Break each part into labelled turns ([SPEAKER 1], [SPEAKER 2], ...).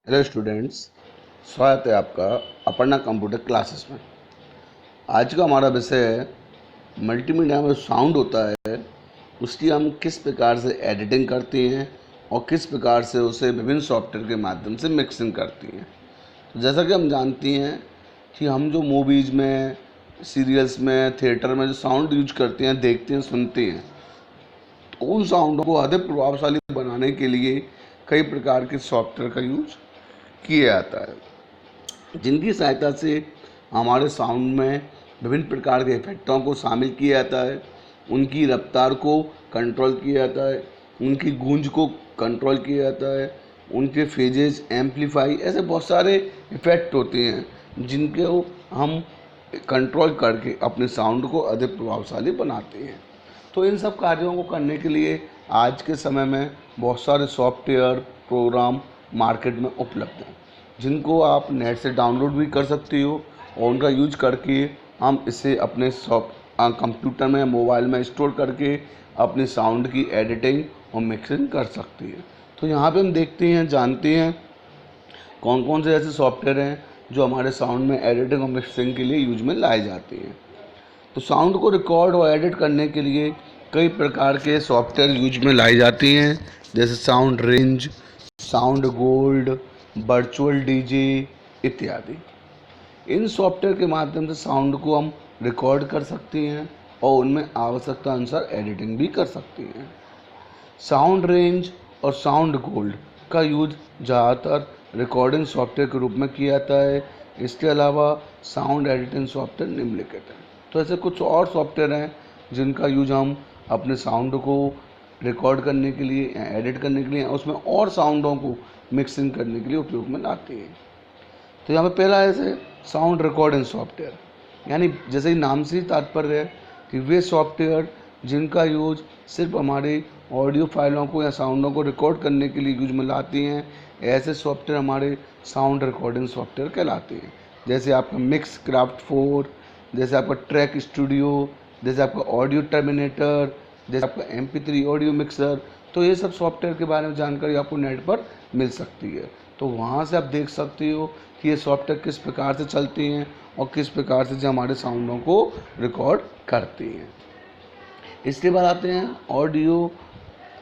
[SPEAKER 1] Hello students, स्वागत है आपका अपर्णा कंप्यूटर क्लासेस में। आज का हमारा विषय है मल्टीमीडिया में साउंड होता है उसकी हम किस प्रकार से एडिटिंग करते हैं और किस प्रकार से उसे विभिन्न सॉफ्टवेयर के माध्यम से मिक्सिंग करती हैं। तो जैसा कि हम जानती हैं कि हम जो मूवीज़ में, सीरियल्स में, थिएटर में जो साउंड यूज करते हैं, देखते हैं, सुनते हैं, तो उन साउंडों को अधिक प्रभावशाली बनाने के लिए कई प्रकार के सॉफ्टवेयर का यूज किया जाता है, जिनकी सहायता से हमारे साउंड में विभिन्न प्रकार के इफेक्टों को शामिल किया जाता है, उनकी रफ्तार को कंट्रोल किया जाता है, उनकी गूंज को कंट्रोल किया जाता है, उनके फेजेस, एम्पलीफाई, ऐसे बहुत सारे इफ़ेक्ट होते हैं जिनको हम कंट्रोल करके अपने साउंड को अधिक प्रभावशाली बनाते हैं। तो इन सब कार्यों को करने के लिए आज के समय में बहुत सारे सॉफ्टवेयर, प्रोग्राम मार्केट में उपलब्ध हैं, जिनको आप नेट से डाउनलोड भी कर सकती हो और उनका यूज करके हम इसे अपने कंप्यूटर में, मोबाइल में स्टोर करके अपने साउंड की एडिटिंग और मिक्सिंग कर सकती है। तो यहाँ पे हम देखते हैं, जानते हैं कौन कौन से ऐसे सॉफ्टवेयर हैं जो हमारे साउंड में एडिटिंग और मिक्सिंग के लिए यूज में लाए जाते हैं। तो साउंड को रिकॉर्ड और एडिट करने के लिए कई प्रकार के सॉफ्टवेयर यूज में लाई जाती हैं, जैसे sound range, sound gold, virtual DJ इत्यादि। इन सॉफ्टवेयर के माध्यम से साउंड को हम रिकॉर्ड कर सकते हैं और उनमें आवश्यकता अनुसार एडिटिंग भी कर सकते हैं। साउंड रेंज और साउंड गोल्ड का यूज ज़्यादातर रिकॉर्डिंग सॉफ्टवेयर के रूप में किया जाता है। इसके अलावा साउंड एडिटिंग सॉफ्टवेयर निम्नलिखित हैं। तो ऐसे कुछ और सॉफ्टवेयर हैं जिनका यूज हम अपने साउंड को रिकॉर्ड करने के लिए या एडिट करने के लिए, उसमें और साउंडों को मिक्सिंग करने के लिए उपयोग में लाते हैं। तो यहाँ पे पहला है साउंड रिकॉर्डिंग सॉफ्टवेयर, यानी जैसे ही नाम से ही तात्पर्य है कि वे सॉफ्टवेयर जिनका यूज सिर्फ हमारे ऑडियो फाइलों को या साउंडों को रिकॉर्ड करने के लिए यूज में लाती हैं, ऐसे सॉफ्टवेयर हमारे साउंड रिकॉर्डिंग सॉफ्टवेयर कहलाते हैं। जैसे आपका मिक्स क्राफ्ट 4, जैसे आपका ट्रैक स्टूडियो, जैसे आपका ऑडियो टर्मिनेटर, जैसे आपका MP3 ऑडियो मिक्सर। तो ये सब सॉफ्टवेयर के बारे में जानकारी आपको नेट पर मिल सकती है। तो वहाँ से आप देख सकते हो कि ये सॉफ्टवेयर किस प्रकार से चलती हैं और किस प्रकार से जो हमारे साउंडों को रिकॉर्ड करती हैं। इसके बाद आते हैं ऑडियो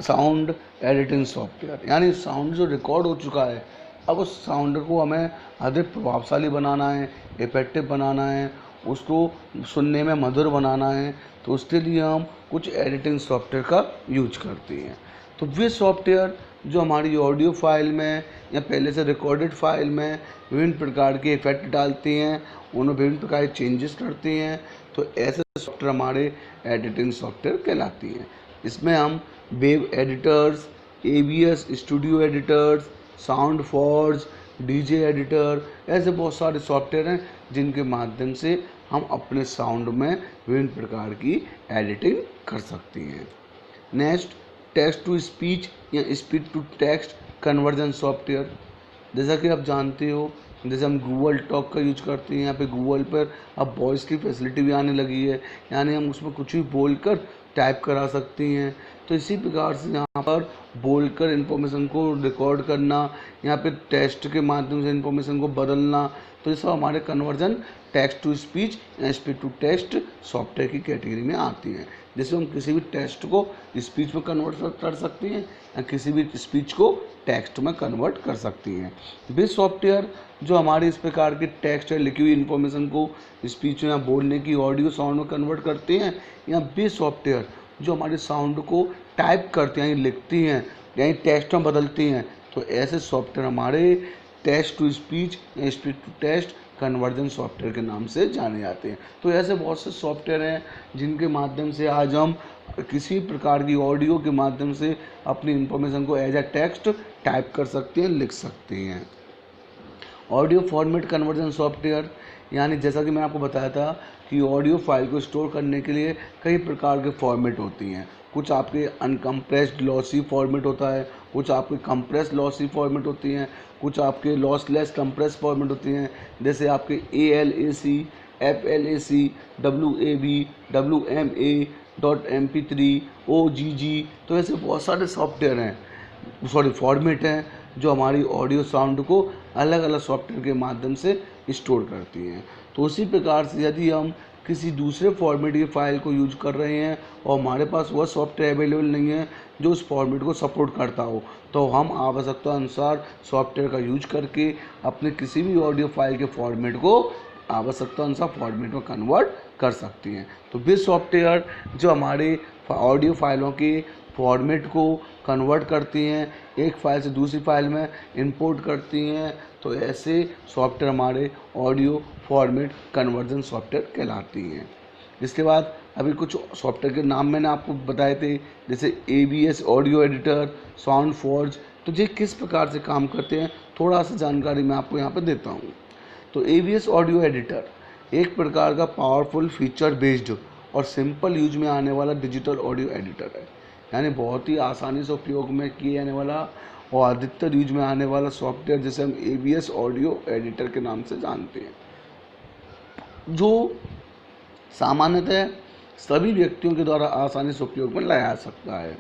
[SPEAKER 1] साउंड एडिटिंग सॉफ्टवेयर, यानी साउंड जो रिकॉर्ड हो चुका है, अब उस साउंड को हमें अधिक प्रभावशाली बनाना है, इफेक्टिव बनाना है, उसको सुनने में मधुर बनाना है, तो उसके लिए हम कुछ एडिटिंग सॉफ्टवेयर का यूज करते हैं। तो वे सॉफ्टवेयर जो हमारी ऑडियो फाइल में या पहले से रिकॉर्डेड फाइल में विभिन्न प्रकार के इफेक्ट डालती हैं, उन्हें विभिन्न प्रकार के चेंजेस करती हैं, तो ऐसे सॉफ्टवेयर हमारे एडिटिंग सॉफ्टवेयर कहलाती हैं। इसमें हम web editors, ABS studio editors, sound forge, DJ editor, ऐसे बहुत सारे सॉफ्टवेयर हैं जिनके माध्यम से हम अपने साउंड में विभिन्न प्रकार की एडिटिंग कर सकते हैं। नेक्स्ट, टेक्स्ट टू स्पीच या speech to text conversion software. जैसा कि आप जानते हो, जैसे हम गूगल टॉक का यूज करते हैं, यहाँ पे गूगल पर अब वॉइस की फैसिलिटी भी आने लगी है, यानी हम उसमें कुछ भी बोलकर टाइप करा सकती हैं। तो इसी प्रकार से यहाँ पर बोलकर इन्फॉर्मेशन को रिकॉर्ड करना, यहाँ पे टेक्स्ट के माध्यम से इन्फॉर्मेशन को बदलना, तो ये सब हमारे कन्वर्जन टेक्स्ट टू स्पीच या स्पीच टू टेक्स्ट सॉफ्टवेयर की कैटेगरी में आती हैं। जैसे हम किसी भी टेक्स्ट को स्पीच में कन्वर्ट कर सकते हैं या किसी भी स्पीच को टेक्स्ट में कन्वर्ट कर सकती हैं। वे सॉफ्टवेयर जो हमारे इस प्रकार के टेक्स्ट या लिखी हुई इन्फॉर्मेशन को स्पीच में या बोलने की ऑडियो साउंड में कन्वर्ट करते हैं, या वे सॉफ्टवेयर जो हमारे साउंड को टाइप करते हैं यानी लिखती हैं यानी टेक्स्ट में बदलती हैं, तो ऐसे सॉफ्टवेयर हमारे टेक्स्ट टू स्पीच या speech to text conversion software के नाम से जाने जाते हैं। तो ऐसे बहुत से सॉफ्टवेयर हैं जिनके माध्यम से आज हम किसी प्रकार की ऑडियो के माध्यम से अपनी इंफॉर्मेशन को एज अ टेक्स्ट टाइप कर सकते हैं, लिख सकते हैं। ऑडियो फॉर्मेट कन्वर्जन सॉफ्टवेयर, यानी जैसा कि मैंने आपको बताया था कि ऑडियो फाइल को स्टोर करने के लिए कई प्रकार के फॉर्मेट होती हैं। कुछ आपके अनकम्प्रेस्ड लॉसी फॉर्मेट होता है, कुछ आपके कंप्रेस लॉसी फॉर्मेट होती हैं, कुछ आपके लॉसलेस कंप्रेस फॉर्मेट होती हैं, जैसे आपके ALAC, FLAC, WAV, WMA, .MP3, OGG। तो ऐसे बहुत सारे सॉफ्टवेयर हैं, फॉर्मेट हैं जो हमारी ऑडियो साउंड को अलग अलग सॉफ्टवेयर के माध्यम से स्टोर करती हैं। तो उसी प्रकार से यदि हम किसी दूसरे फॉर्मेट की फ़ाइल को यूज कर रहे हैं और हमारे पास वह सॉफ्टवेयर अवेलेबल नहीं है जो उस फॉर्मेट को सपोर्ट करता हो, तो हम आवश्यकता अनुसार सॉफ्टवेयर का यूज करके अपने किसी भी ऑडियो फाइल के फॉर्मेट को आवश्यकता अनुसार फॉर्मेट में कन्वर्ट कर सकती हैं। तो वे सॉफ्टवेयर जो हमारे ऑडियो फाइलों के फॉर्मेट को कन्वर्ट करती हैं, एक फ़ाइल से दूसरी फाइल में इंपोर्ट करती हैं, तो ऐसे सॉफ्टवेयर हमारे ऑडियो फॉर्मेट कन्वर्जन सॉफ्टवेयर कहलाती हैं। इसके बाद अभी कुछ सॉफ्टवेयर के नाम मैंने आपको बताए थे, जैसे ABS audio editor, sound forge. तो ये किस प्रकार से काम करते हैं थोड़ा सा जानकारी मैं आपको यहाँ पर देता हूँ। तो ABS ऑडियो एडिटर एक प्रकार का पावरफुल फीचर बेस्ड और सिंपल यूज में आने वाला डिजिटल ऑडियो एडिटर है, यानी बहुत ही आसानी से उपयोग में किए जाने वाला और अधिकतर यूज में आने वाला सॉफ्टवेयर जिसे हम ABS ऑडियो एडिटर के नाम से जानते हैं, जो सामान्यतः सभी व्यक्तियों के द्वारा आसानी से उपयोग में लाया जा सकता है।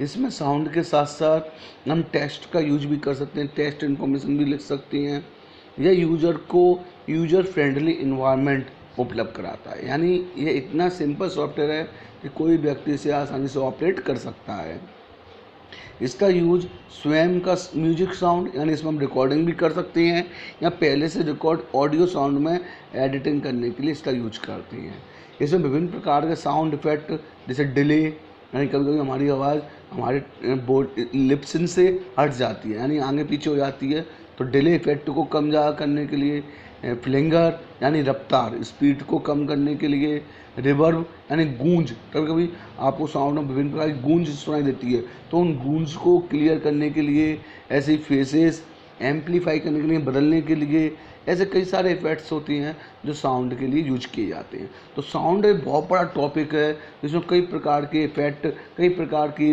[SPEAKER 1] इसमें साउंड के साथ साथ हम टेक्स्ट का यूज भी कर सकते हैं, टेक्स्ट इन्फॉर्मेशन भी लिख सकते हैं। यह यूज़र को यूज़र फ्रेंडली इन्वायरमेंट उपलब्ध कराता है, यानी ये इतना सिंपल सॉफ्टवेयर है कि कोई व्यक्ति इसे आसानी से ऑपरेट कर सकता है। इसका यूज स्वयं का म्यूजिक साउंड, यानी इसमें हम रिकॉर्डिंग भी कर सकते हैं या पहले से रिकॉर्ड ऑडियो साउंड में एडिटिंग करने के लिए इसका यूज करते हैं। इसमें विभिन्न प्रकार के साउंड इफेक्ट जैसे डिले, यानी कभी कभी हमारी आवाज़ हमारे बोल लिप्सिन से हट जाती है, यानी आगे पीछे हो जाती है, तो डिले इफेक्ट को कम ज़्यादा करने के लिए, फ्लिंगर यानी रफ्तार स्पीड को कम करने के लिए, रिवर्ब यानी गूंज, कभी कभी आपको साउंड में विभिन्न प्रकार की गूंज सुनाई देती है, तो उन गूंज को क्लियर करने के लिए, ऐसे ही फेसेस एम्पलीफाई करने के लिए, बदलने के लिए, ऐसे कई सारे इफ़ेक्ट्स होती हैं जो साउंड के लिए यूज किए जाते हैं। तो साउंड एक बहुत बड़ा टॉपिक है जिसमें कई प्रकार के इफ़ेक्ट, कई प्रकार की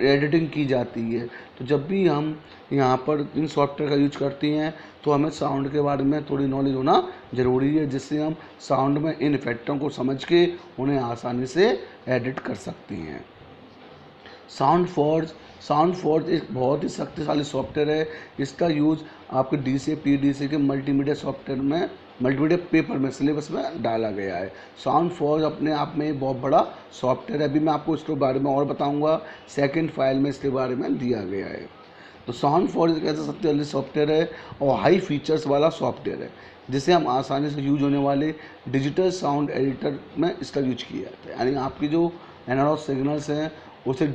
[SPEAKER 1] एडिटिंग की जाती है। तो जब भी हम यहाँ पर इन सॉफ्टवेयर का यूज करते हैं तो हमें साउंड के बारे में थोड़ी नॉलेज होना ज़रूरी है, जिससे हम साउंड में इन इफ़ेक्टों को समझ के उन्हें आसानी से एडिट कर सकते हैं। साउंड फॉर्ज एक बहुत ही शक्तिशाली सॉफ्टवेयर है। इसका यूज आपके DC PDC के मल्टीमीडिया सॉफ्टवेयर में, मल्टीमीडिया पेपर में, सिलेबस में डाला गया है। साउंड फॉर्ज अपने आप में एक बहुत बड़ा सॉफ्टवेयर है। अभी मैं आपको इसके बारे में और बताऊंगा, सेकंड फाइल में इसके बारे में दिया गया है। तो साउंड फॉर्ज एक ऐसा शक्तिशाली सॉफ्टवेयर है और हाई फीचर्स वाला सॉफ्टवेयर है जिसे हम आसानी से यूज होने वाले डिजिटल साउंड एडिटर में इसका यूज किया जाता है, यानी आपकी जो एनालॉग सिग्नल्स हैं उसे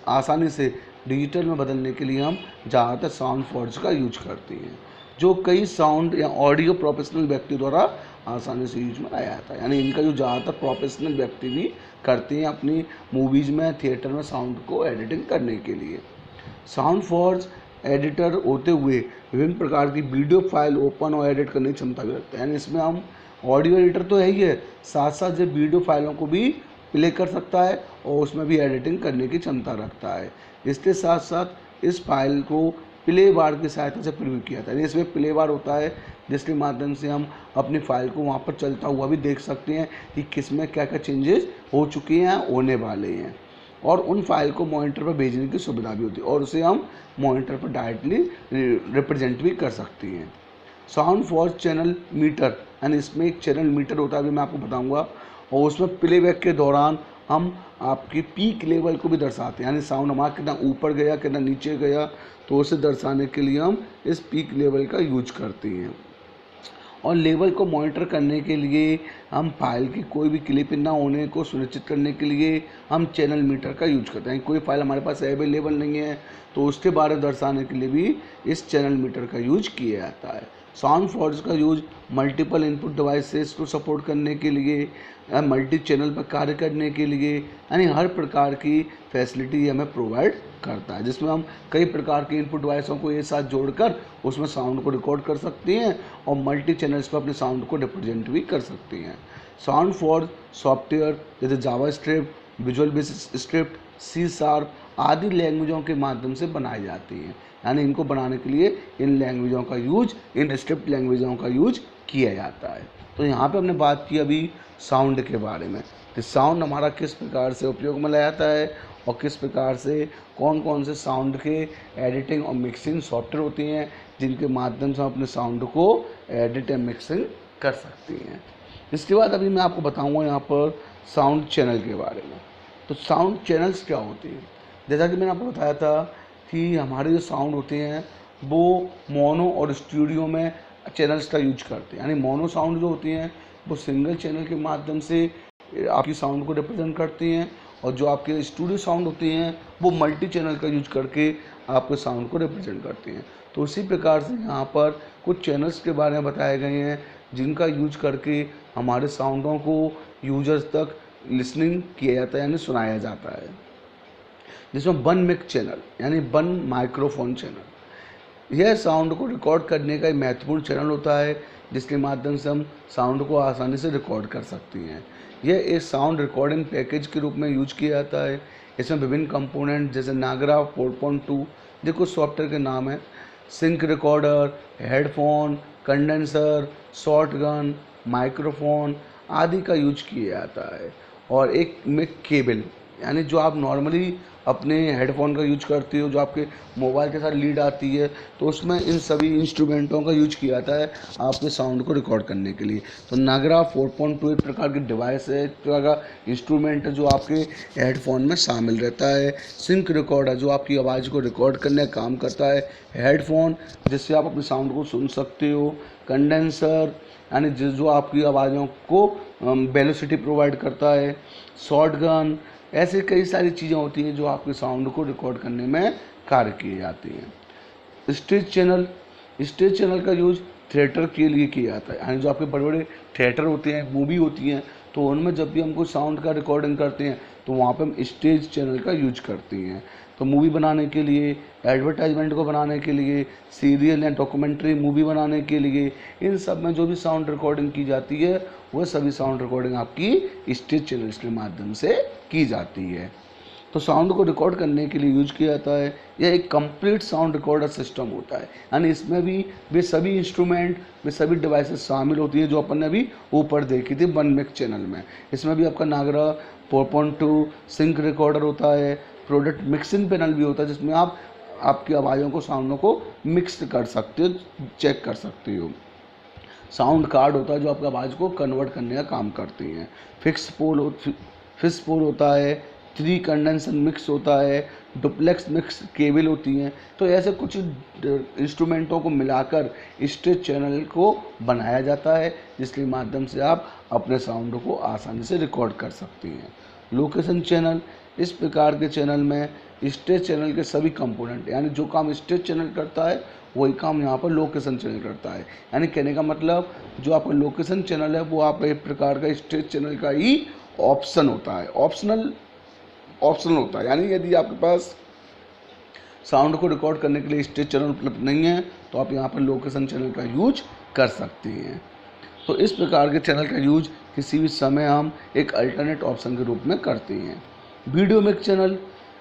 [SPEAKER 1] आसानी से डिजिटल में बदलने के लिए हम ज़्यादातर साउंड फॉर्ज का यूज करते हैं, जो कई साउंड या ऑडियो प्रोफेशनल व्यक्ति द्वारा आसानी से यूज में लाया जाता है। यानी इनका यूज ज़्यादातर प्रोफेशनल व्यक्ति भी करते हैं अपनी मूवीज़ में, थिएटर में साउंड को एडिटिंग करने के लिए। साउंड फॉर्ज एडिटर होते हुए विभिन्न प्रकार की वीडियो फाइल ओपन और एडिट करने की क्षमता भी रखता है, यानी इसमें हम ऑडियो एडिटर तो है ही है, साथ साथ जो वीडियो फाइलों को भी प्ले कर सकता है और उसमें भी एडिटिंग करने की क्षमता रखता है। इसके साथ साथ इस फाइल को प्ले बार की सहायता से प्रीव्यू किया जाता है। इसमें प्ले बार होता है जिसके माध्यम से हम अपनी फाइल को वहाँ पर चलता हुआ भी देख सकते हैं कि किस में क्या क्या चेंजेस हो चुके हैं, होने वाले हैं, और उन फाइल को मॉनिटर पर भेजने की सुविधा भी होती है और उसे हम मॉनिटर पर डायरेक्टली रिप्रेजेंट भी कर सकते हैं। साउंड फॉर्ज चैनल मीटर, यानी इसमें एक चैनल मीटर होता है, अभी मैं आपको बताऊंगा, और उसमें प्लेबैक के दौरान हम आपकी पीक लेवल को भी दर्शाते हैं, यानी साउंड हमारा कितना ऊपर गया कितना नीचे गया, तो उसे दर्शाने के लिए हम इस पीक लेवल का यूज करते हैं। और लेवल को मॉनिटर करने के लिए हम फाइल की कोई भी क्लिप ना होने को सुनिश्चित करने के लिए हम चैनल मीटर का यूज करते हैं। कोई फाइल हमारे पास अवेलेबल नहीं है तो उसके बारे में दर्शाने के लिए भी इस चैनल मीटर का यूज किया जाता है। साउंड फॉर्ज का यूज मल्टीपल इनपुट डिवाइसेस को सपोर्ट करने के लिए, मल्टी चैनल पर कार्य करने के लिए, यानी हर प्रकार की फैसिलिटी हमें प्रोवाइड करता है, जिसमें हम कई प्रकार के इनपुट डिवाइसों को एक साथ जोड़कर उसमें साउंड को रिकॉर्ड कर सकते हैं और मल्टी चैनल्स पर अपने साउंड को रिप्रेजेंट भी कर सकते हैं। साउंड फॉर्ज सॉफ्टवेयर जैसे JavaScript, visual basic script, C# आदि लैंग्वेजों के माध्यम से बनाई जाती हैं, यानी इनको बनाने के लिए इन लैंग्वेजों का यूज, इन स्क्रिप्ट लैंग्वेजों का यूज किया जाता है। तो यहाँ पे हमने बात की अभी साउंड के बारे में, तो साउंड हमारा किस प्रकार से उपयोग में लाया जाता है और किस प्रकार से कौन कौन से साउंड के एडिटिंग और मिक्सिंग सॉफ्टवेयर होती हैं जिनके माध्यम से हम अपने साउंड को एडिट एंड मिक्सिंग कर सकती हैं। इसके बाद अभी मैं आपको बताऊंगा यहाँ पर साउंड चैनल के बारे में। तो साउंड चैनल्स क्या होती हैं? जैसा कि मैंने आपको बताया था कि हमारे जो साउंड होते हैं वो मोनो और स्टूडियो में चैनल्स का यूज करते हैं। यानी मोनो साउंड जो होती हैं वो सिंगल चैनल के माध्यम से आपकी साउंड को रिप्रेजेंट करती हैं, और जो आपके स्टूडियो साउंड होती हैं वो मल्टी चैनल का यूज करके आपके साउंड को रिप्रेजेंट करती हैं। तो उसी प्रकार से यहाँ पर कुछ चैनल्स के बारे में बताए गए हैं जिनका यूज करके हमारे साउंडों को यूजर्स तक लिसनिंग किया जाता है, यानी सुनाया जाता है। जिसमें वन मिक चैनल यानी वन माइक्रोफोन चैनल, यह साउंड को रिकॉर्ड करने का एक महत्वपूर्ण चैनल होता है जिसके माध्यम से हम साउंड को आसानी से रिकॉर्ड कर सकते हैं। यह एक साउंड रिकॉर्डिंग पैकेज के रूप में यूज किया जाता है। इसमें विभिन्न कंपोनेंट जैसे नागरा 4.2 देखो सॉफ्टवेयर के नाम है, sync recorder, headphone, condenser, shotgun, microphone आदि का यूज किया जाता है। और एक मिक केबल यानी जो आप नॉर्मली अपने हेडफोन का यूज करते हो, जो आपके मोबाइल के साथ लीड आती है, तो उसमें इन सभी इंस्ट्रूमेंटों का यूज किया जाता है आपके साउंड को रिकॉर्ड करने के लिए। तो नागरा 4.2 एक प्रकार की डिवाइस है, एक प्रकार का इंस्ट्रूमेंट है जो आपके हेडफोन में शामिल रहता है। सिंक रिकॉर्डर जो आपकी आवाज़ को रिकॉर्ड करने का काम करता है। हेडफोन जिससे आप अपने साउंड को सुन सकते हो। कंडेंसर यानी जो आपकी आवाज़ों को वेलोसिटी प्रोवाइड करता है। शॉटगन, ऐसे कई सारी चीज़ें होती हैं जो आपके साउंड को रिकॉर्ड करने में कार्य किए जाती हैं। स्टेज चैनल का यूज थिएटर के लिए किया जाता है। यानी जो आपके बड़े बड़े थिएटर होते हैं, मूवी होती हैं, तो उनमें जब भी हम कोई साउंड का रिकॉर्डिंग करते हैं तो वहाँ पे हम स्टेज चैनल का यूज करते हैं। तो मूवी बनाने के लिए, एडवर्टाइजमेंट को बनाने के लिए, सीरियल या डॉक्यूमेंट्री मूवी बनाने के लिए, इन सब में जो भी साउंड रिकॉर्डिंग की जाती है वह सभी साउंड रिकॉर्डिंग आपकी स्टेज चैनल्स के माध्यम से की जाती है। तो साउंड को रिकॉर्ड करने के लिए यूज किया जाता है। यह एक कंप्लीट साउंड रिकॉर्डर सिस्टम होता है, यानी इसमें भी वे सभी इंस्ट्रूमेंट, वे सभी डिवाइसेस शामिल होती है जो अपन ने अभी ऊपर देखी थी वन मिक चैनल में। इसमें भी आपका नागरा 4.2 सिंक रिकॉर्डर होता है। प्रोडक्ट मिक्सिंग पैनल भी होता है जिसमें आप आपकी आवाज़ों को, साउंडों को मिक्स कर सकते हो, चेक कर सकते हो। साउंड कार्ड होता है जो आपकी आवाज़ को कन्वर्ट करने का काम करती हैं। फिक्स पोल होता है। 3 कंडेंसर मिक्स होता है। डुप्लेक्स मिक्स केबल होती हैं। तो ऐसे कुछ इंस्ट्रूमेंटों को मिलाकर स्टेज चैनल को बनाया जाता है जिसके माध्यम से आप अपने साउंड को आसानी से रिकॉर्ड कर सकती हैं। लोकेशन चैनल, इस प्रकार के चैनल में स्टेज चैनल के सभी कंपोनेंट, यानी जो काम स्टेज चैनल करता है वही काम यहाँ पर लोकेशन चैनल करता है। यानी कहने का मतलब जो आपका लोकेशन चैनल है वो आप एक प्रकार का स्टेज चैनल का ही ऑप्शन होता है, ऑप्शनल होता है। यानी यदि आपके पास साउंड को रिकॉर्ड करने के लिए स्टेज चैनल उपलब्ध नहीं है तो आप यहाँ पर लोकेशन चैनल का यूज कर सकते हैं। तो इस प्रकार के चैनल का यूज किसी भी समय हम एक अल्टरनेट ऑप्शन के रूप में करते हैं। वीडियो मिक चैनल,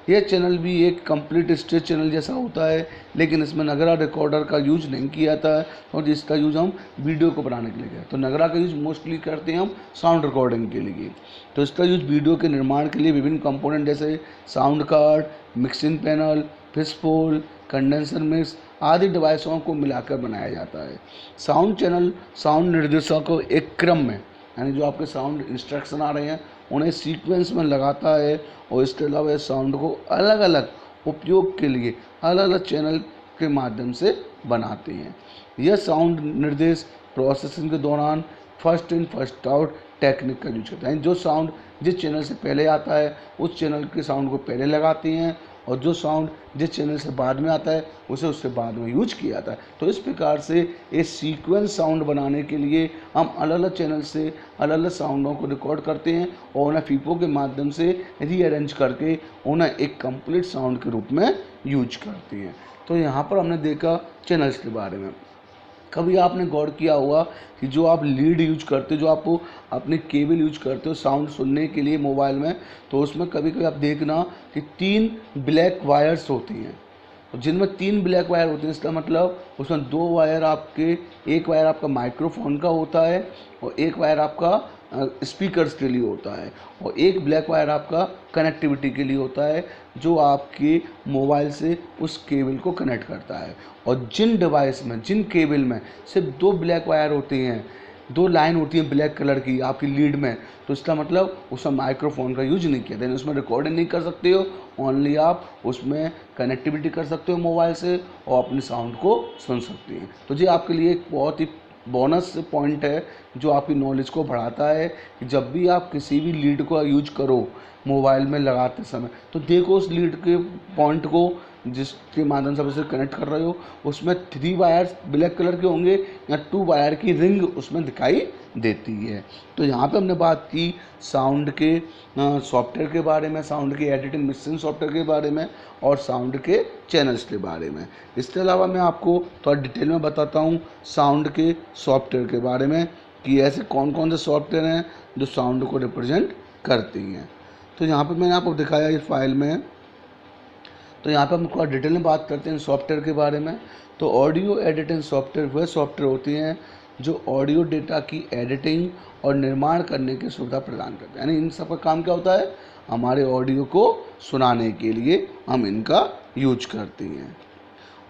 [SPEAKER 1] यह चैनल भी एक कंप्लीट स्टेज चैनल जैसा होता है, लेकिन इसमें नगरा रिकॉर्डर का यूज नहीं किया जाता है और जिसका यूज हम वीडियो को बनाने के लिए किया। तो नगरा का यूज मोस्टली करते हैं हम साउंड रिकॉर्डिंग के लिए। तो इसका यूज वीडियो के निर्माण के लिए विभिन्न कंपोनेंट जैसे sound card, mixing panel, fishpole, condenser mics आदि डिवाइसों को मिलाकर बनाया जाता है। साउंड चैनल साउंड निर्देशों को एक क्रम में, यानी जो आपके साउंड इंस्ट्रक्शन आ रहे हैं उन्हें सीक्वेंस में लगाता है और इसके अलावा साउंड को अलग अलग उपयोग के लिए अलग अलग चैनल के माध्यम से बनाते हैं। यह साउंड निर्देश प्रोसेसिंग के दौरान first in first out technique का यूज करता है। जो साउंड जिस चैनल से पहले आता है उस चैनल के साउंड को पहले लगाते हैं और जो साउंड जिस चैनल से बाद में आता है उसे उससे बाद में यूज किया जाता है। तो इस प्रकार से एक सीक्वेंस साउंड बनाने के लिए हम अलग अलग चैनल से अलग अलग साउंडों को रिकॉर्ड करते हैं और उन्हें फीफो के माध्यम से रीअरेंज करके उन्हें एक कंप्लीट साउंड के रूप में यूज करते हैं। तो यहाँ पर हमने देखा चैनल्स के बारे में। कभी आपने गौर किया होगा कि जो आप लीड यूज करते हो, जो आप अपने केबल यूज करते हो साउंड सुनने के लिए मोबाइल में, तो उसमें कभी कभी आप देखना कि 3 ब्लैक वायर्स होती हैं। तो जिनमें 3 ब्लैक वायर होते हैं इसका मतलब उसमें 2 वायर आपके, एक वायर आपका माइक्रोफोन का होता है और एक वायर आपका स्पीकर्स के लिए होता है, और एक ब्लैक वायर आपका कनेक्टिविटी के लिए होता है जो आपके मोबाइल से उस केबल को कनेक्ट करता है। और जिन डिवाइस में, जिन केबल में सिर्फ 2 ब्लैक वायर होती हैं, 2 लाइन होती है ब्लैक कलर की आपकी लीड में, तो इसका मतलब उसमें माइक्रोफोन का यूज नहीं किया, देन उसमें रिकॉर्डिंग नहीं कर सकते हो, ओनली आप उसमें कनेक्टिविटी कर सकते हो मोबाइल से और अपने साउंड को सुन सकते हैं। तो ये आपके लिए एक बहुत ही बोनस पॉइंट है जो आपकी नॉलेज को बढ़ाता है कि जब भी आप किसी भी लीड को यूज करो मोबाइल में लगाते समय, तो देखो उस लीड के पॉइंट को जिसके माध्यम से आप उसे कनेक्ट कर रहे हो उसमें 3 वायर्स ब्लैक कलर के होंगे या 2 वायर की रिंग उसमें दिखाई देती है। तो यहाँ पे हमने बात की साउंड के सॉफ्टवेयर के बारे में, साउंड के एडिटिंग मिक्सिंग सॉफ्टवेयर के बारे में और साउंड के चैनल्स के बारे में। इसके अलावा मैं आपको थोड़ा डिटेल में बताता हूँ साउंड के सॉफ्टवेयर के बारे में कि ऐसे कौन कौन से सॉफ्टवेयर हैं जो साउंड को रिप्रेजेंट करती हैं। तो यहाँ पर मैंने आपको दिखाया इस फाइल में। तो यहाँ पर हम थोड़ा डिटेल में बात करते हैं सॉफ्टवेयर के बारे में। तो ऑडियो एडिटिंग सॉफ्टवेयर वह सॉफ्टवेयर होती हैं जो ऑडियो डेटा की एडिटिंग और निर्माण करने की सुविधा प्रदान करते हैं। यानी इन सब का काम क्या होता है, हमारे ऑडियो को सुनाने के लिए हम इनका यूज करते हैं।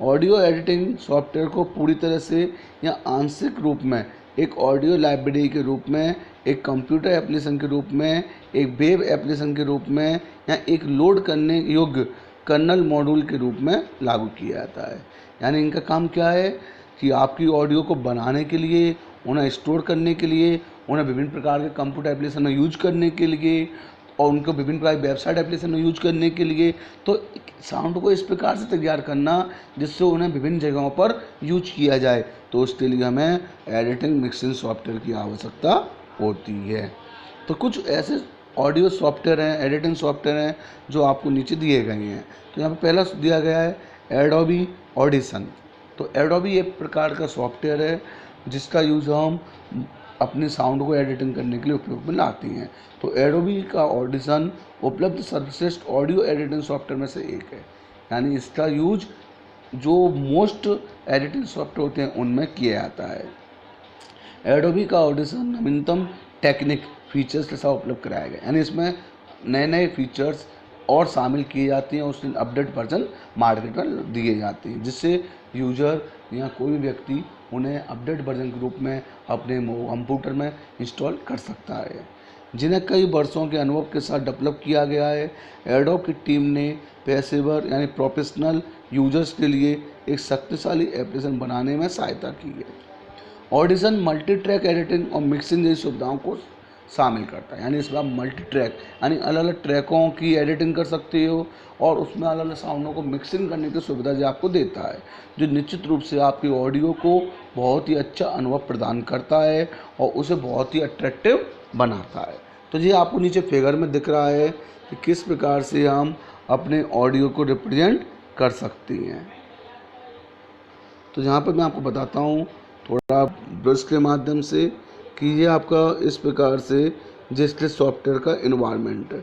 [SPEAKER 1] ऑडियो एडिटिंग सॉफ्टवेयर को पूरी तरह से या आंशिक रूप में एक ऑडियो लाइब्रेरी के रूप में, एक कंप्यूटर एप्लीकेशन के रूप में, एक वेब एप्लीकेशन के रूप में या एक लोड करने योग्य कर्नल मॉड्यूल के रूप में लागू किया जाता है। यानी इनका काम क्या है कि आपकी ऑडियो को बनाने के लिए, उन्हें स्टोर करने के लिए, उन्हें विभिन्न प्रकार के कंप्यूटर एप्लीकेशन में यूज करने के लिए और उनको विभिन्न प्रकार की वेबसाइट एप्लीकेशन में यूज करने के लिए, तो साउंड को इस प्रकार से तैयार करना जिससे उन्हें विभिन्न जगहों पर यूज किया जाए। तो उसके लिए हमें एडिटिंग मिक्सिंग सॉफ्टवेयर की आवश्यकता होती है। तो कुछ ऐसे ऑडियो सॉफ्टवेयर हैं, एडिटिंग सॉफ्टवेयर हैं जो आपको नीचे दिए गए हैं। तो यहाँ पे पहला दिया गया है एडोबी ऑडिशन। तो एडोबी एक प्रकार का सॉफ्टवेयर है जिसका यूज़ हम अपने साउंड को एडिटिंग करने के लिए उपयोग में लाते हैं। तो एडोबी का ऑडिशन उपलब्ध सर्वश्रेष्ठ ऑडियो एडिटिंग सॉफ्टवेयर में से एक है। यानी इसका यूज जो मोस्ट एडिटिंग सॉफ्टवेयर होते हैं उनमें किया जाता है। एडोबी का ऑडिशन नवीनतम टेक्निक फीचर्स के साथ उपलब्ध कराया गया। यानी इसमें नए नए फीचर्स और शामिल किए जाते हैं, उसके अपडेट वर्जन मार्केट में दिए जाते हैं जिससे यूजर या कोई भी व्यक्ति उन्हें अपडेट वर्जन के रूप में अपने कंप्यूटर में इंस्टॉल कर सकता है, जिन्हें कई वर्षों के अनुभव के साथ डेवलप किया गया है। एडोब की टीम ने पेशेवर यानी प्रोफेशनल यूजर्स के लिए एक शक्तिशाली एप्लीकेशन बनाने में सहायता की है। ऑडिशन मल्टी ट्रैक एडिटिंग और मिक्सिंग जैसी सुविधाओं को शामिल करता है। यानी इसमें आप मल्टी ट्रैक यानी अलग अलग ट्रैकों की एडिटिंग कर सकते हो और उसमें अलग अलग साउंडों को मिक्सिंग करने की सुविधा जो आपको देता है, जो निश्चित रूप से आपकी ऑडियो को बहुत ही अच्छा अनुभव प्रदान करता है और उसे बहुत ही अट्रैक्टिव बनाता है। तो ये आपको नीचे फिगर में दिख रहा है कि किस प्रकार से हम अपने ऑडियो को रिप्रेजेंट कर सकते हैं। तो यहाँ पर मैं आपको बताता हूँ थोड़ा ब्रश के माध्यम से कि ये आपका इस प्रकार से जिसके सॉफ्टवेयर का इन्वायरमेंट है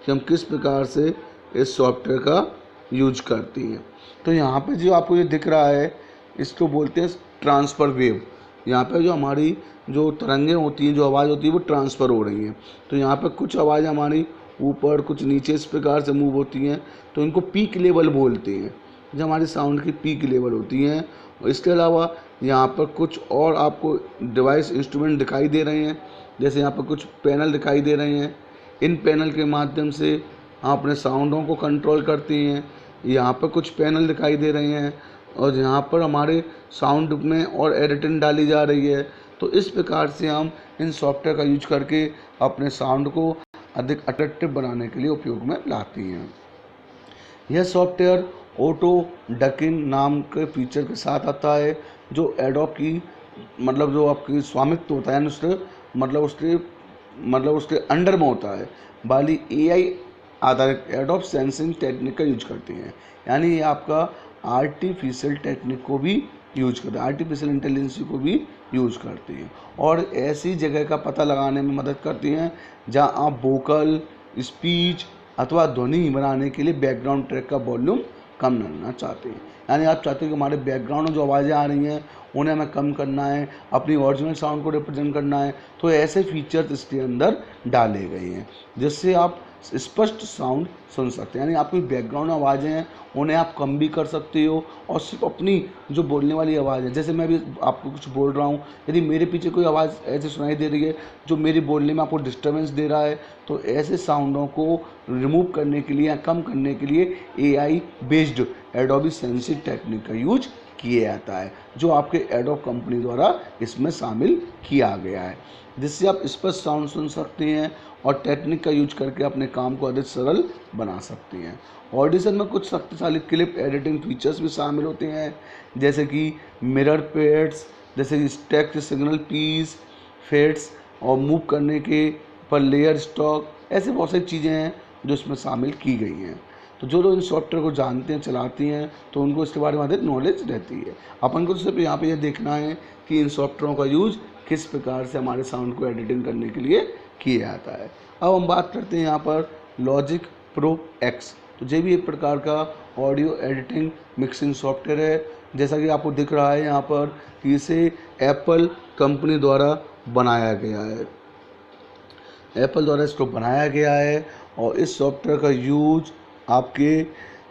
[SPEAKER 1] कि हम किस प्रकार से इस सॉफ्टवेयर का यूज करती हैं। तो यहाँ पे जो आपको ये दिख रहा है इसको बोलते हैं ट्रांसफ़र वेव। यहाँ पे जो हमारी जो तरंगें होती हैं, जो आवाज़ होती है वो ट्रांसफ़र हो रही हैं। तो यहाँ पे कुछ आवाज़ हमारी ऊपर कुछ नीचे इस प्रकार से मूव होती हैं, तो इनको पीक लेवल बोलते हैं, जो हमारी साउंड की पीक लेवल होती हैं। और इसके अलावा यहाँ पर कुछ और आपको डिवाइस इंस्ट्रूमेंट दिखाई दे रहे हैं, जैसे यहाँ पर कुछ पैनल दिखाई दे रहे हैं। इन पैनल के माध्यम से आप अपने साउंडों को कंट्रोल करती हैं। यहाँ पर कुछ पैनल दिखाई दे रहे हैं और यहाँ पर हमारे साउंड में और एडिटिंग डाली जा रही है। तो इस प्रकार से हम इन सॉफ्टवेयर का यूज करके अपने साउंड को अधिक अट्रैक्टिव बनाने के लिए उपयोग में लाती हैं। यह सॉफ्टवेयर ऑटो डकिंग नाम के फीचर के साथ आता है जो एडोब की जो आपकी स्वामित्व होता है उसके अंडर में होता है वाली एआई आधारित एडोब सेंसिंग टेक्निक का यूज करती हैं। यानी ये आपका आर्टिफिशियल टेक्निक को भी यूज करते हैं, आर्टिफिशियल इंटेलिजेंस को भी यूज करती हैं और ऐसी जगह का पता लगाने में मदद करती हैं जहां आप वोकल, स्पीच अथवा ध्वनि बनाने के लिए बैकग्राउंड ट्रैक का वॉल्यूम कम करना चाहते हैं। यानी आप चाहते हैं कि हमारे बैकग्राउंड में जो आवाज़ें आ रही हैं उन्हें हमें कम करना है, अपनी ओरिजिनल साउंड को रिप्रेजेंट करना है, तो ऐसे फीचर्स इसके अंदर डाले गए हैं जिससे आप स्पष्ट साउंड सुन सकते हैं। यानी आपकी बैकग्राउंड आवाज़ें हैं उन्हें आप कम भी कर सकते हो, और सिर्फ अपनी जो बोलने वाली आवाज़ है, जैसे मैं भी आपको कुछ बोल रहा हूँ, यदि मेरे पीछे कोई आवाज़ ऐसे सुनाई दे रही है जो मेरी बोलने में आपको डिस्टर्बेंस दे रहा है, तो ऐसे साउंडों को रिमूव करने के लिए या कम करने के लिए AI based Adobe sensi technique का यूज किया जाता है, जो आपके एडोब कंपनी द्वारा इसमें शामिल किया गया है, जिससे आप स्पष्ट साउंड सुन सकते हैं और टेक्निक का यूज करके अपने काम को अधिक सरल बना सकते हैं। ऑडिशन में कुछ शक्तिशाली क्लिप एडिटिंग फीचर्स भी शामिल होते हैं, जैसे कि मिरर पेड्स, जैसे कि स्टैक सिग्नल पीस फेड्स और मूव करने के पर लेयर स्टॉक, ऐसे बहुत सारी चीज़ें हैं जो इसमें शामिल की गई हैं। तो जो लोग इन सॉफ्टवेयर को जानते हैं, चलाती हैं, तो उनको इसके बारे में अधिक नॉलेज रहती है। अपन को सिर्फ यहाँ पे ये देखना है कि इन सॉफ्टवेयरों का यूज़ किस प्रकार से हमारे साउंड को एडिटिंग करने के लिए किया जाता है। अब हम बात करते हैं यहाँ पर लॉजिक प्रो एक्स। तो ये भी एक प्रकार का ऑडियो एडिटिंग मिक्सिंग सॉफ्टवेयर है, जैसा कि आपको दिख रहा है यहाँ पर कि इसे एप्पल कंपनी द्वारा बनाया गया है। एप्पल द्वारा इसको बनाया गया है और इस सॉफ्टवेयर का यूज आपके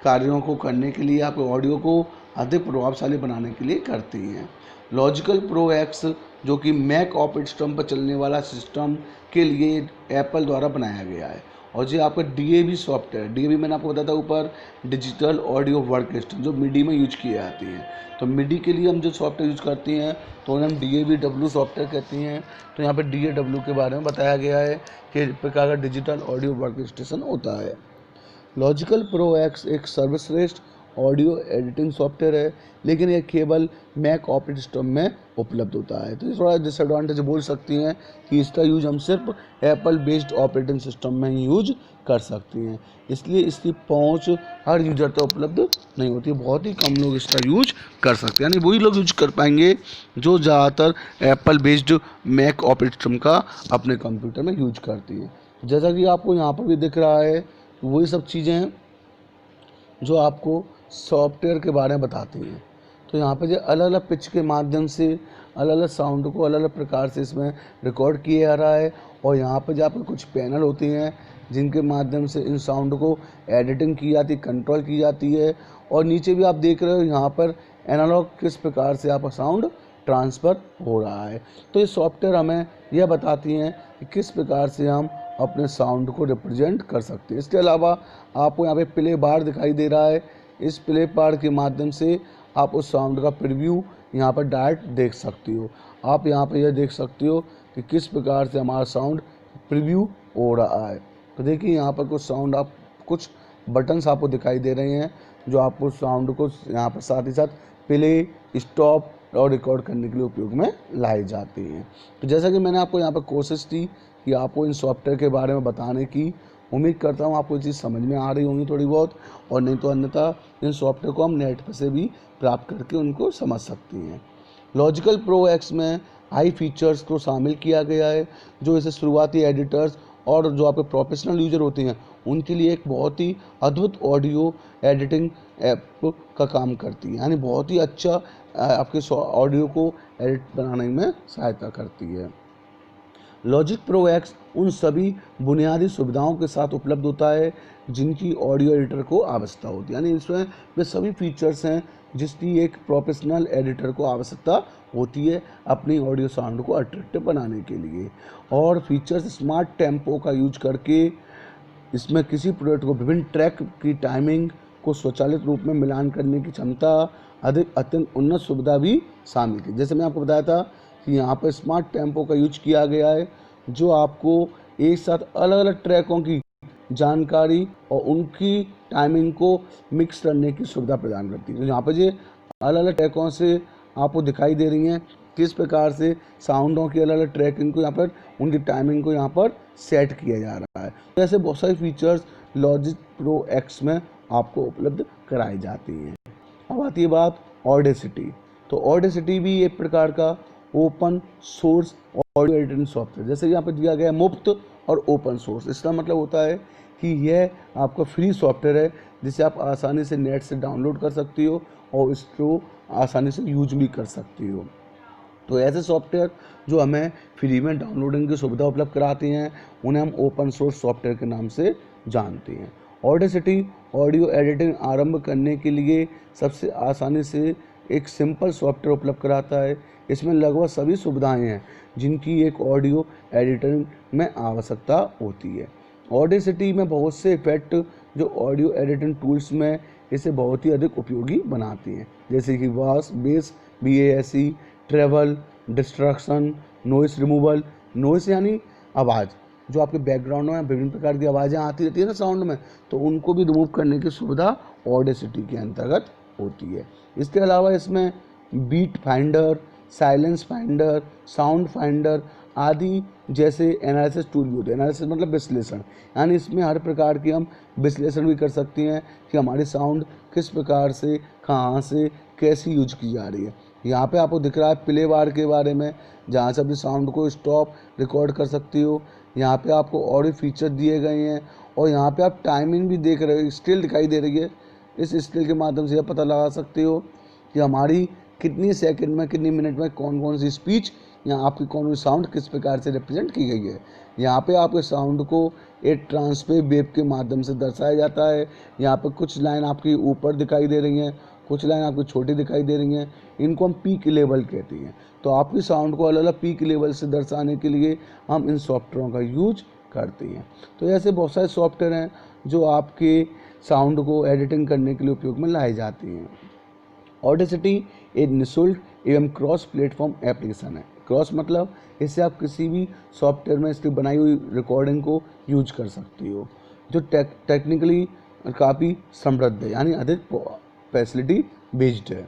[SPEAKER 1] कार्यों को करने के लिए, आपके ऑडियो को अधिक प्रभावशाली बनाने के लिए करती हैं। लॉजिकल प्रो एक्स जो कि मैक ऑपरेटिंग सिस्टम पर चलने वाला सिस्टम के लिए एप्पल द्वारा बनाया गया है, और ये आपका DAW सॉफ्टवेयर, DAW मैंने आपको बताया था ऊपर, डिजिटल ऑडियो वर्क सिस्टम, जो मिडी में यूज की जाती है। तो मिडी के लिए हम जो सॉफ्टवेयर यूज करते हैं तो उन्हें हम DAW सॉफ्टवेयर कहते हैं। तो यहाँ पर DAW के बारे में बताया गया है कि इस प्रकार का डिजिटल ऑडियो वर्क स्टेशन होता है। लॉजिकल प्रो एक्स एक सर्वश्रेष्ठ ऑडियो एडिटिंग सॉफ्टवेयर है, लेकिन यह केवल मैक ऑपरेटिंग सिस्टम में उपलब्ध होता है। तो ये थोड़ा डिसएडवांटेज बोल सकती हैं कि इसका यूज हम सिर्फ एप्पल बेस्ड ऑपरेटिंग सिस्टम में ही यूज कर सकते हैं, इसलिए इसकी पहुंच हर यूजर तक उपलब्ध नहीं होती। बहुत ही कम लोग इसका यूज कर सकते हैं, यानी वही लोग यूज कर पाएंगे जो ज़्यादातर Apple based Mac operating system का अपने कंप्यूटर में यूज करती है। जैसा कि आपको यहाँ पर भी दिख रहा है, वही सब चीज़ें हैं जो आपको सॉफ्टवेयर के बारे में बताती हैं। तो यहाँ पे जो अलग अलग पिच के माध्यम से अलग अलग साउंड को अलग अलग प्रकार से इसमें रिकॉर्ड किया जा रहा है, और यहाँ पे जहाँ पर कुछ पैनल होती हैं जिनके माध्यम से इन साउंड को एडिटिंग की जाती है, कंट्रोल की जाती है, और नीचे भी आप देख रहे हो यहाँ पर एनालॉग किस प्रकार से आपका साउंड ट्रांसफ़र हो रहा है। तो ये सॉफ्टवेयर हमें यह बताती हैं कि किस प्रकार से हम अपने साउंड को रिप्रेजेंट कर सकते हैं। इसके अलावा आपको यहाँ पे प्ले बार दिखाई दे रहा है, इस प्ले बार के माध्यम से आप उस साउंड का प्रीव्यू यहाँ पर डायरेक्ट देख सकते हो। आप यहाँ पे यह देख सकते हो कि किस प्रकार से हमारा साउंड प्रीव्यू हो रहा है। तो देखिए यहाँ पर कुछ साउंड, आप कुछ बटन्स आपको दिखाई दे रहे हैं जो आपको साउंड को यहाँ पर साथ ही साथ प्ले, स्टॉप और रिकॉर्ड करने के लिए उपयोग में लाई जाती हैं। तो जैसा कि मैंने आपको यहाँ पर कोशिश की कि आपको इन सॉफ्टवेयर के बारे में बताने की, उम्मीद करता हूँ आपको ये चीज़ समझ में आ रही होंगी थोड़ी बहुत, और नहीं तो अन्यथा इन सॉफ्टवेयर को हम नेट पर से भी प्राप्त करके उनको समझ सकती हैं। लॉजिकल प्रो एक्स में हाई फीचर्स को शामिल किया गया है, जो इसे शुरुआती एडिटर्स और जो आपके प्रोफेशनल यूजर होते हैं उनके लिए एक बहुत ही अद्भुत ऑडियो एडिटिंग ऐप का काम करती है, यानी बहुत ही अच्छा आपके ऑडियो को एडिट बनाने में सहायता करती है। लॉजिक प्रो एक्स उन सभी बुनियादी सुविधाओं के साथ उपलब्ध होता है जिनकी ऑडियो एडिटर को आवश्यकता होती है, यानी इसमें वे सभी फीचर्स हैं जिसकी एक प्रोफेशनल एडिटर को आवश्यकता होती है अपनी ऑडियो साउंड को अट्रैक्टिव बनाने के लिए। और फीचर्स स्मार्ट टेम्पो का यूज करके इसमें किसी प्रोडक्ट को विभिन्न ट्रैक की टाइमिंग को स्वचालित रूप में मिलान करने की क्षमता, अधिक अत्यंत उन्नत सुविधा भी शामिल की। जैसे मैं आपको बताया था कि यहाँ पर स्मार्ट टेम्पो का यूज किया गया है, जो आपको एक साथ अलग अलग ट्रैकों की जानकारी और उनकी टाइमिंग को मिक्स करने की सुविधा प्रदान करती है। तो यहाँ पर ये अलग अलग ट्रैकों से आपको दिखाई दे रही हैं किस प्रकार से साउंडों की अलग अलग ट्रैकिंग को यहाँ पर, उनकी टाइमिंग को यहाँ पर सेट किया जा रहा है। तो ऐसे बहुत सारे फीचर्स लॉजिक प्रो एक्स में आपको उपलब्ध कराई जाती हैं। अब आती है बात ऑडेसिटी। तो ऑडेसिटी भी एक प्रकार का open source audio editing software, जैसे यहाँ पर दिया गया है मुफ्त और ओपन सोर्स। इसका मतलब होता है कि यह आपका फ्री सॉफ्टवेयर है जिसे आप आसानी से नेट से डाउनलोड कर सकती हो और इसको आसानी से यूज भी कर सकती हो। तो ऐसे सॉफ्टवेयर जो हमें फ्री में डाउनलोडिंग की सुविधा उपलब्ध कराती हैं उन्हें हम ओपन सोर्स सॉफ्टवेयर के नाम से जानते हैं। ऑडेसिटी ऑडियो एडिटिंग आरंभ करने के लिए सबसे आसानी से एक सिंपल सॉफ्टवेयर उपलब्ध कराता है। इसमें लगभग सभी सुविधाएं हैं जिनकी एक ऑडियो एडिटिंग में आवश्यकता होती है। ऑडेसिटी में बहुत से इफेक्ट जो ऑडियो एडिटिंग टूल्स में इसे बहुत ही अधिक उपयोगी बनाती हैं, जैसे कि वास, base, BASE, travel, destruction, noise removal. Noise यानी आवाज़, जो आपके बैकग्राउंड में विभिन्न प्रकार की आवाज़ें आती रहती है ना साउंड में, तो उनको भी रिमूव करने की सुविधा ऑडेसिटी के अंतर्गत होती है। इसके अलावा इसमें beat finder, silence finder, sound finder आदि जैसे एनालिसिस टूल भी होते हैं। एनालिसिस मतलब विश्लेषण, यानी इसमें हर प्रकार की हम विश्लेषण भी कर सकते हैं कि हमारी साउंड किस प्रकार से, कहाँ से, कैसी यूज की जा रही है। यहाँ पे आपको दिख रहा है प्ले बार के बारे में, जहाँ से अपनी साउंड को स्टॉप रिकॉर्ड कर सकती हो। यहाँ पे आपको ऑडियो फीचर दिए गए हैं और यहाँ पे आप टाइमिंग भी देख रहे हो, स्केल दिखाई दे रही है। इस स्केल के माध्यम से आप पता लगा सकते हो कि हमारी कितनी सेकंड में, कितनी मिनट में कौन कौन सी स्पीच या आपकी कौन सी साउंड किस प्रकार से रिप्रेजेंट की गई है। यहाँ पे आपके साउंड को एक ट्रांसफर वेव के माध्यम से दर्शाया जाता है। यहाँ पे कुछ लाइन आपकी ऊपर दिखाई दे रही हैं, कुछ लाइन आपको छोटी दिखाई दे रही हैं, इनको हम पीक लेवल कहते हैं। तो आपकी साउंड को अलग अलग पीक लेवल से दर्शाने के लिए हम इन सॉफ्टवेयरों का यूज करते हैं। तो ऐसे बहुत सारे सॉफ्टवेयर हैं जो आपके साउंड को एडिटिंग करने के लिए उपयोग में लाए जाते हैं। ऑडेसिटी एक निःशुल्क एवं क्रॉस प्लेटफॉर्म एप्लीकेशन है। क्रॉस मतलब इससे आप किसी भी सॉफ्टवेयर में इसकी बनाई हुई रिकॉर्डिंग को यूज कर सकती हो, जो टेक्निकली काफ़ी समृद्ध है, यानी अधिक फैसिलिटी बेस्ड है।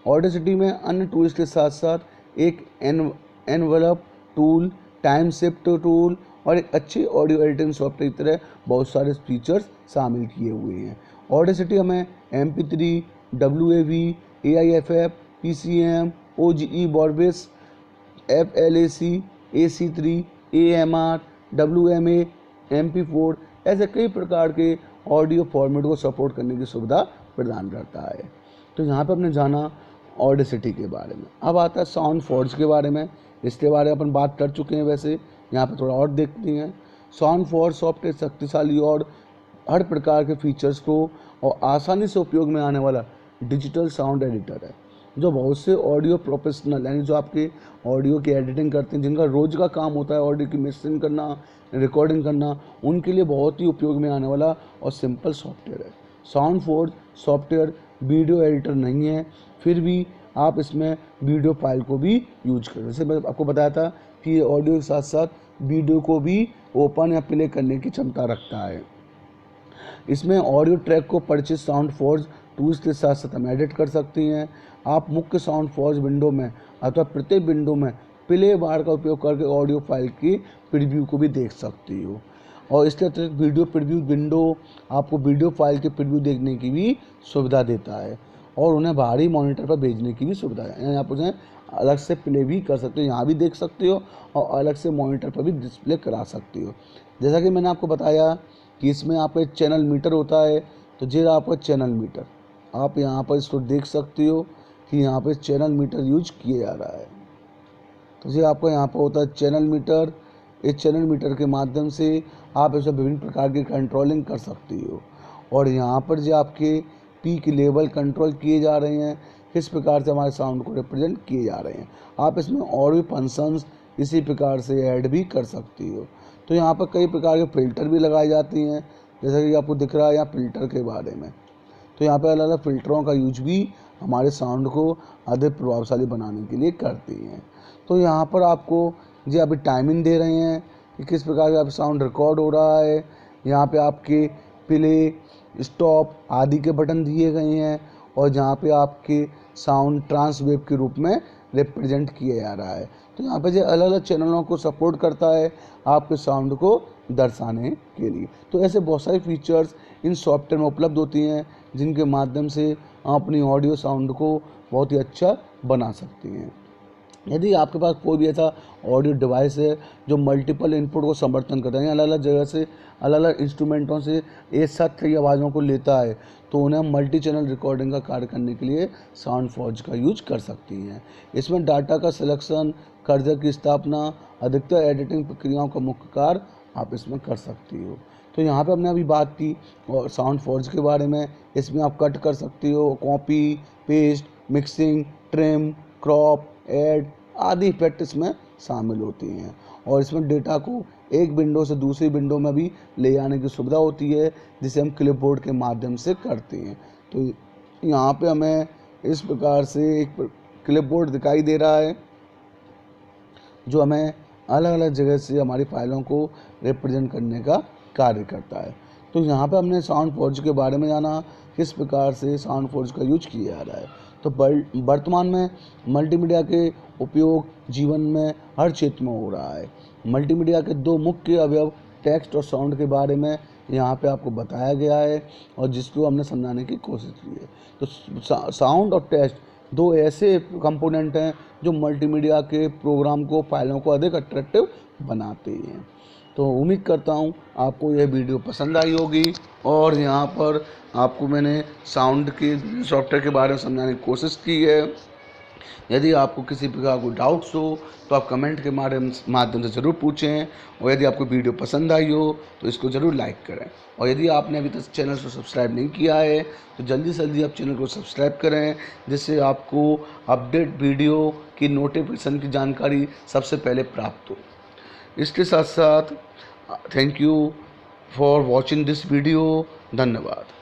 [SPEAKER 1] ऑडेसिटी में अन्य टूल्स के साथ साथ एक envelope tool, time shift tool और एक अच्छे ऑडियो एडिटिंग सॉफ्टवेयर की तरह बहुत सारे फीचर्स शामिल किए हुए हैं। ऑडेसिटी हमें MP3, WAV, AIFF, PCM, OGE, Vorbis, FLAC, AC3, AMR, WMA, MP4 ऐसे कई प्रकार के ऑडियो फॉर्मेट को सपोर्ट करने की सुविधा प्रदान करता है। तो यहाँ पे हमने जाना ऑडेसिटी के बारे में। अब आता है साउंड फॉर्ज के बारे में। इसके बारे में अपन बात कर चुके हैं, वैसे यहाँ पे थोड़ा और देखते हैं। साउंड फॉर्ज सॉफ्टवेयर शक्तिशाली और हर प्रकार के फीचर्स को और आसानी से उपयोग में आने वाला डिजिटल साउंड एडिटर है, जो बहुत से ऑडियो प्रोफेशनल यानी जो आपके ऑडियो की एडिटिंग करते हैं, जिनका रोज का काम होता है ऑडियो की मिक्सिंग करना, रिकॉर्डिंग करना, उनके लिए बहुत ही उपयोग में आने वाला और सिंपल सॉफ्टवेयर है। Sound forge software video editor नहीं है, फिर भी आप इसमें वीडियो फाइल को भी यूज करें। जैसे मैं आपको बताया था कि ये ऑडियो के साथ साथ वीडियो को भी ओपन या प्ले करने की क्षमता रखता है। इसमें ऑडियो ट्रैक को परिचित साउंड फॉर्ज टूल्स के साथ साथ हम एडिट कर सकती हैं। आप मुख्य साउंड फॉर्ज विंडो में अथवा प्रत्येक विंडो में प्ले बार का उपयोग करके ऑडियो फाइल की प्रीव्यू को भी देख सकती हो। और इसके अतिरिक्त वीडियो प्रीव्यू विंडो आपको वीडियो फाइल के प्रीव्यू देखने की भी सुविधा देता है और उन्हें बाहरी मॉनिटर पर भेजने की भी सुविधा है। यानी आप उन्हें अलग से प्ले भी कर सकते हो, यहाँ भी देख सकते हो और अलग से मॉनिटर पर भी डिस्प्ले करा सकती हो। जैसा कि मैंने आपको बताया कि इसमें आपका एक चैनल मीटर होता है, तो ये आपका चैनल मीटर, आप यहाँ पर इसको देख सकते हो कि यहाँ पे चैनल मीटर यूज किया जा रहा है। तो ये आपका यहाँ पर होता है चैनल मीटर। इस चैनल मीटर के माध्यम से आप इसमें विभिन्न प्रकार की कंट्रोलिंग कर सकती हो और यहाँ पर जो आपके पीक लेवल कंट्रोल किए जा रहे हैं, किस प्रकार से हमारे साउंड को रिप्रेजेंट किए जा रहे हैं। आप इसमें और भी फंक्शंस इसी प्रकार से ऐड भी कर सकती हो। तो यहाँ पर कई प्रकार के फ़िल्टर भी लगाई जाती हैं, जैसा कि आपको दिख रहा है यहाँ फ़िल्टर के बारे में। तो यहाँ पर अलग अलग फ़िल्टरों का यूज भी हमारे साउंड को अधिक प्रभावशाली बनाने के लिए करती हैं। तो यहाँ पर आपको जो अभी टाइमिंग दे रहे हैं कि किस प्रकार का साउंड रिकॉर्ड हो रहा है। यहाँ पे आपके प्ले, स्टॉप आदि के बटन दिए गए हैं और जहाँ पे आपके साउंड ट्रांसवेव के रूप में रिप्रेजेंट किया जा रहा है। तो यहाँ पे जो अलग अलग चैनलों को सपोर्ट करता है आपके साउंड को दर्शाने के लिए। तो ऐसे बहुत सारे फीचर्स इन सॉफ्टवेयर में उपलब्ध होती हैं जिनके माध्यम से आप अपनी ऑडियो साउंड को बहुत ही अच्छा बना सकती हैं। यदि आपके पास कोई भी ऐसा ऑडियो डिवाइस है जो मल्टीपल इनपुट को समर्थन करता है, अलग अलग जगह से अलग अलग इंस्ट्रूमेंटों से एक साथ कई आवाज़ों को लेता है, तो उन्हें हम मल्टी चैनल रिकॉर्डिंग का कार्य करने के लिए साउंड फॉर्ज का यूज कर सकती हैं। इसमें डाटा का सिलेक्शन, कर्सर की स्थापना, अधिकतर एडिटिंग प्रक्रियाओं का मुख्य कार्य आप इसमें कर सकती हो। तो यहाँ पे हमने अभी बात की और साउंड फॉर्ज के बारे में। इसमें आप कट कर सकती हो, copy, paste, mixing, trim, crop, add आदि इफेक्ट इसमें शामिल होती हैं। और इसमें डेटा को एक विंडो से दूसरी विंडो में भी ले जाने की सुविधा होती है, जिसे हम क्लिपबोर्ड के माध्यम से करते हैं। तो यहाँ पे हमें इस प्रकार से एक क्लिपबोर्ड दिखाई दे रहा है जो हमें अलग अलग जगह से हमारी फाइलों को रिप्रेजेंट करने का कार्य करता है। तो यहाँ पे हमने साउंड फॉर्ज के बारे में जाना, किस प्रकार से साउंड फॉर्ज का यूज किया जा रहा है। तो वर्तमान में मल्टीमीडिया के उपयोग जीवन में हर क्षेत्र में हो रहा है। मल्टीमीडिया के दो मुख्य अवयव टेक्स्ट और साउंड के बारे में यहाँ पे आपको बताया गया है और जिसको हमने समझाने की कोशिश की है। तो साउंड और टेक्स्ट दो ऐसे कंपोनेंट हैं जो मल्टीमीडिया के प्रोग्राम को, फाइलों को अधिक अट्रैक्टिव बनाते हैं। तो उम्मीद करता हूँ आपको यह वीडियो पसंद आई होगी और यहाँ पर आपको मैंने साउंड के सॉफ्टवेयर के बारे में समझाने की कोशिश की है। यदि आपको किसी प्रकार को डाउट्स हो तो आप कमेंट के माध्यम से ज़रूर पूछें, और यदि आपको वीडियो पसंद आई हो तो इसको ज़रूर लाइक करें। और यदि आपने अभी तक चैनल को सब्सक्राइब नहीं किया है तो जल्दी से जल्दी आप चैनल को सब्सक्राइब करें, जिससे आपको अपडेट वीडियो की नोटिफिकेशन की जानकारी सबसे पहले प्राप्त हो। इसके साथ साथ thank you for watching this video. धन्यवाद।